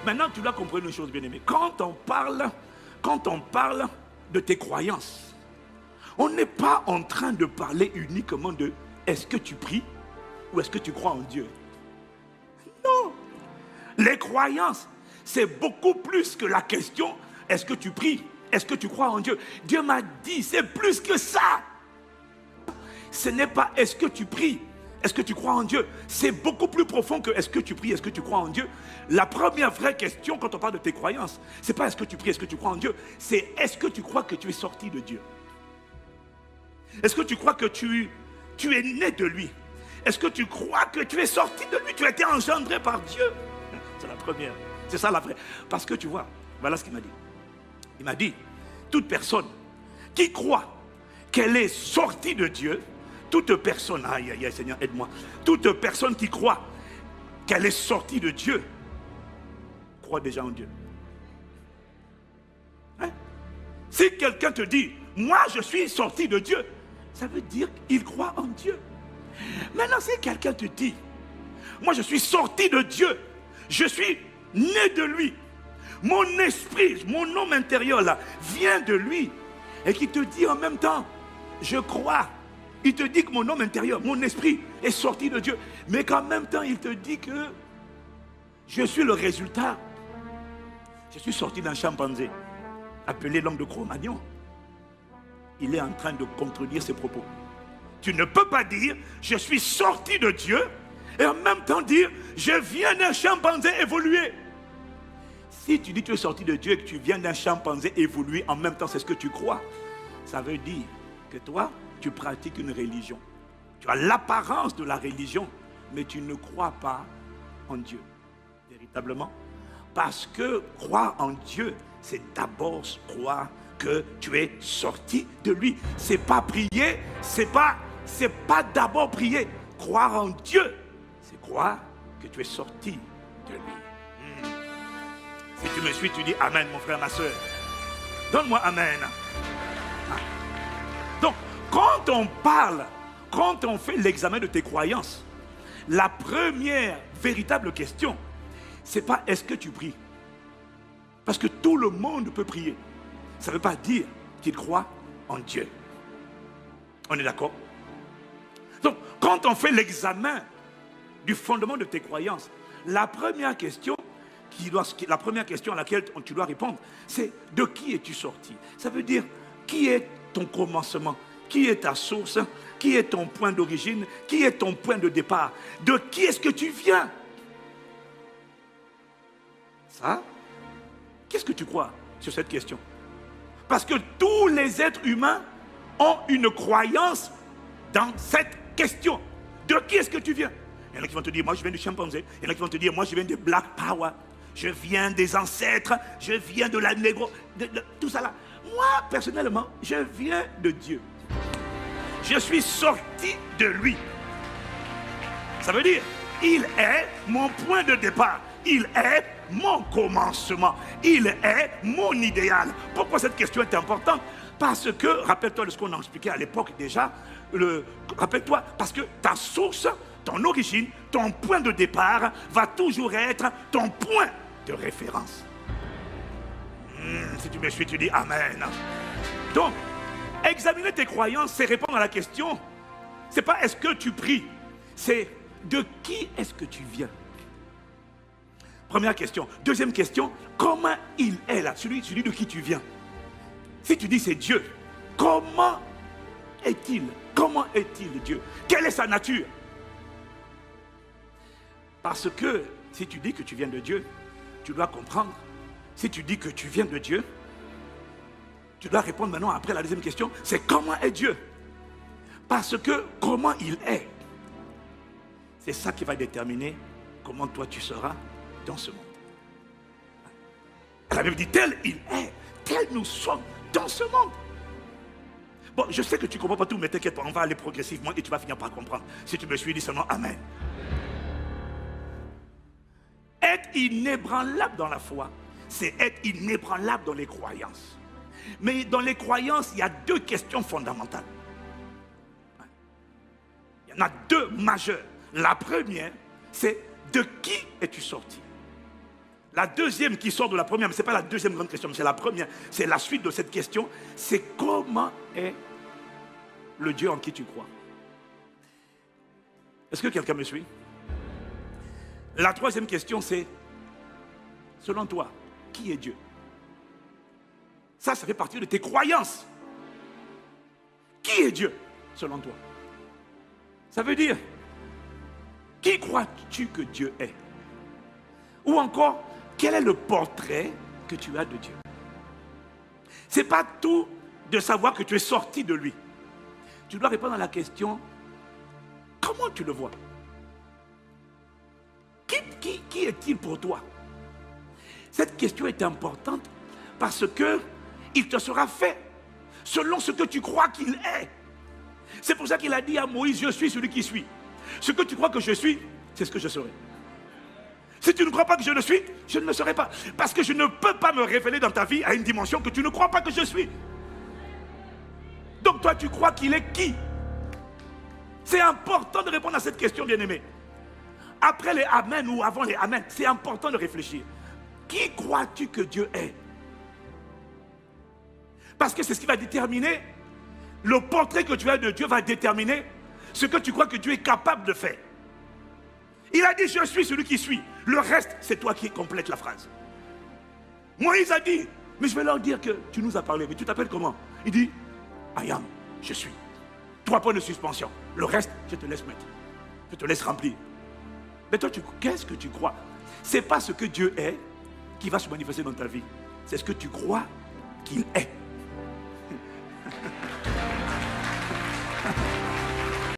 Maintenant, tu dois comprendre une chose, bien-aimé. Quand on parle de tes croyances, on n'est pas en train de parler uniquement de est-ce que tu pries ou est-ce que tu crois en Dieu. Non. Les croyances, c'est beaucoup plus que la question est-ce que tu pries, est-ce que tu crois en Dieu. Dieu m'a dit, c'est plus que ça. Ce n'est pas est-ce que tu pries, est-ce que tu crois en Dieu. C'est beaucoup plus profond que est-ce que tu pries, est-ce que tu crois en Dieu. La première vraie question quand on parle de tes croyances, c'est pas est-ce que tu pries, est-ce que tu crois en Dieu. C'est est-ce que tu crois que tu es sorti de Dieu. Est-ce que tu crois que tu es né de lui. Est-ce que tu crois que tu es sorti de lui, tu as été engendré par Dieu. C'est la première, c'est ça la vraie. Parce que tu vois, voilà ce qu'il m'a dit. Il m'a dit, toute personne qui croit qu'elle est sortie de Dieu, toute personne, aïe aïe aïe Seigneur aide-moi, toute personne qui croit qu'elle est sortie de Dieu, croit déjà en Dieu. Hein? Si quelqu'un te dit, moi je suis sorti de Dieu, ça veut dire qu'il croit en Dieu. Maintenant si quelqu'un te dit, moi je suis sorti de Dieu, je suis né de lui, mon esprit, mon homme intérieur là, vient de lui, et qui te dit en même temps, je crois, il te dit que mon homme intérieur, mon esprit est sorti de Dieu, mais qu'en même temps il te dit que je suis le résultat. Je suis sorti d'un chimpanzé, appelé l'homme de Cro-Magnon. Il est en train de contredire ses propos. Tu ne peux pas dire, je suis sorti de Dieu, et en même temps dire, je viens d'un chimpanzé évolué. Si tu dis que tu es sorti de Dieu et que tu viens d'un chimpanzé évolué, en même temps c'est ce que tu crois, ça veut dire que toi, tu pratiques une religion. Tu as l'apparence de la religion, mais tu ne crois pas en Dieu, véritablement. Parce que croire en Dieu, c'est d'abord croire que tu es sorti de lui. C'est pas prier, c'est pas d'abord prier. Croire en Dieu, c'est croire que tu es sorti de lui. Si tu me suis, tu dis Amen, mon frère, ma soeur. Donne-moi Amen. Donc, quand on parle, quand on fait l'examen de tes croyances, la première véritable question, c'est pas est-ce que tu pries. Parce que tout le monde peut prier. Ça ne veut pas dire qu'il croit en Dieu. On est d'accord? Donc, quand on fait l'examen du fondement de tes croyances, la première question à laquelle tu dois répondre, c'est de qui es-tu sorti? Ça veut dire, qui est ton commencement? Qui est ta source? Qui est ton point d'origine? Qui est ton point de départ? De qui est-ce que tu viens? Ça, qu'est-ce que tu crois sur cette question? Parce que tous les êtres humains ont une croyance dans cette question. De qui est-ce que tu viens? Il y en a qui vont te dire, moi je viens du chimpanzé. Il y en a qui vont te dire, moi je viens de Black Power. Je viens des ancêtres. Je viens de la négro. De tout ça là. Moi, personnellement, je viens de Dieu. Je suis sorti de lui. Ça veut dire, il est mon point de départ. Il est mon commencement. Il est mon idéal. Pourquoi cette question est importante? Parce que, rappelle-toi de ce qu'on a expliqué à l'époque déjà, rappelle-toi, parce que ta source, ton origine, ton point de départ va toujours être ton point de référence. Si tu me suis, tu dis Amen. Donc, examiner tes croyances, c'est répondre à la question. C'est pas est-ce que tu pries, c'est de qui est-ce que tu viens? Première question. Deuxième question, comment il est là, celui de qui tu viens? Si tu dis c'est Dieu, comment est-il? Comment est-il Dieu? Quelle est sa nature? Parce que si tu dis que tu viens de Dieu, tu dois comprendre. Si tu dis que tu viens de Dieu, tu dois répondre maintenant après la deuxième question, c'est comment est Dieu? Parce que comment il est, c'est ça qui va déterminer comment toi tu seras dans ce monde. La Bible dit tel il est, tel nous sommes dans ce monde. Bon, je sais que tu ne comprends pas tout, mais t'inquiète pas, on va aller progressivement et tu vas finir par comprendre. Si tu me suis, dis seulement Amen. Être inébranlable dans la foi, c'est être inébranlable dans les croyances. Mais dans les croyances, il y a deux questions fondamentales. Il y en a deux majeures. La première, c'est de qui es-tu sorti? La deuxième qui sort de la première, mais ce n'est pas la deuxième grande question, mais c'est la première, c'est la suite de cette question, c'est comment est le Dieu en qui tu crois. Est-ce que quelqu'un me suit? La troisième question, c'est, selon toi, qui est Dieu? Ça fait partie de tes croyances. Qui est Dieu, selon toi? Ça veut dire, qui crois-tu que Dieu est? Ou encore, quel est le portrait que tu as de Dieu? Ce n'est pas tout de savoir que tu es sorti de lui. Tu dois répondre à la question, comment tu le vois? Qui est-il pour toi? Cette question est importante parce que il te sera fait selon ce que tu crois qu'il est. C'est pour ça qu'il a dit à Moïse, je suis celui qui suis. Ce que tu crois que je suis, c'est ce que je serai. Si tu ne crois pas que je le suis, je ne le serai pas. Parce que je ne peux pas me révéler dans ta vie à une dimension que tu ne crois pas que je suis. Donc toi, tu crois qu'il est qui? C'est important de répondre à cette question, bien-aimé. Après les Amen ou avant les Amen, c'est important de réfléchir. Qui crois-tu que Dieu est? Parce que c'est ce qui va déterminer, le portrait que tu as de Dieu va déterminer ce que tu crois que Dieu est capable de faire. Il a dit, je suis celui qui suis. Le reste, c'est toi qui complète la phrase. Moïse a dit, mais je vais leur dire que tu nous as parlé, mais tu t'appelles comment? Il dit, I am, je suis. 3 points de suspension. Le reste, je te laisse mettre. Je te laisse remplir. Mais toi, qu'est-ce que tu crois? Ce n'est pas ce que Dieu est qui va se manifester dans ta vie. C'est ce que tu crois qu'il est.